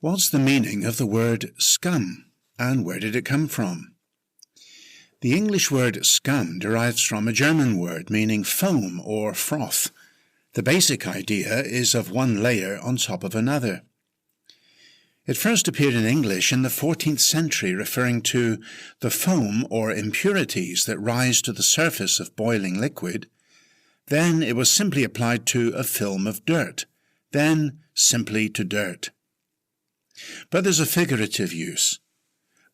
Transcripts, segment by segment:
What's the meaning of the word scum, and where did it come from? The English word scum derives from a German word meaning foam or froth. The basic idea is of one layer on top of another. It first appeared in English in the 14th century, referring to the foam or impurities that rise to the surface of boiling liquid. Then it was simply applied to a film of dirt, then simply to dirt. But there's a figurative use.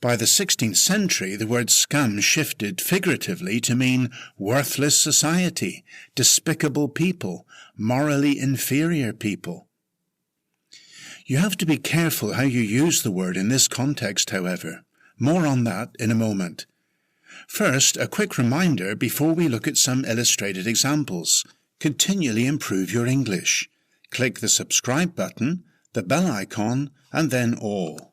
By the 16th century, the word scum shifted figuratively to mean worthless society, despicable people, morally inferior people. You have to be careful how you use the word in this context, however. More on that in a moment. First, a quick reminder before we look at some illustrated examples. Continually improve your English. Click the subscribe button, the bell icon, and then all.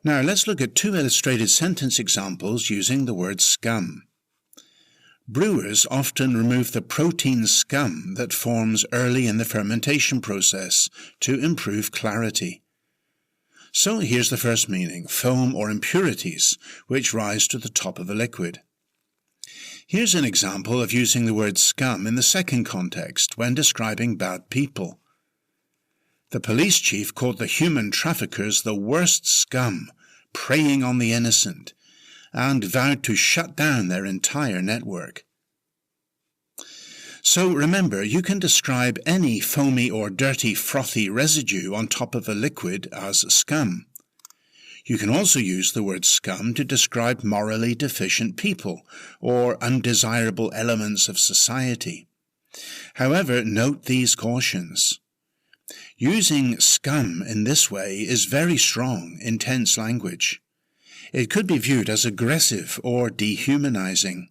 Now let's look at two illustrated sentence examples using the word scum. Brewers often remove the protein scum that forms early in the fermentation process to improve clarity. So here's the first meaning, foam or impurities, which rise to the top of a liquid. Here's an example of using the word scum in the second context when describing bad people. The police chief called the human traffickers the worst scum, preying on the innocent, and vowed to shut down their entire network. So remember, you can describe any foamy or dirty, frothy residue on top of a liquid as scum. You can also use the word scum to describe morally deficient people or undesirable elements of society. However, note these cautions. Using scum in this way is very strong, intense language. It could be viewed as aggressive or dehumanizing.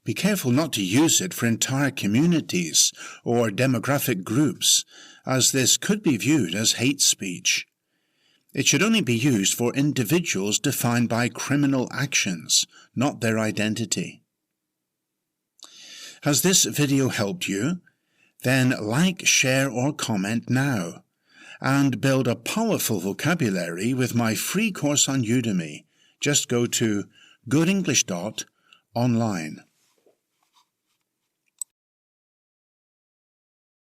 Be careful not to use it for entire communities or demographic groups, as this could be viewed as hate speech. It should only be used for individuals defined by criminal actions, not their identity. Has this video helped you? Then like, share or comment now, and build a powerful vocabulary with my free course on Udemy. Just go to goodenglish.online.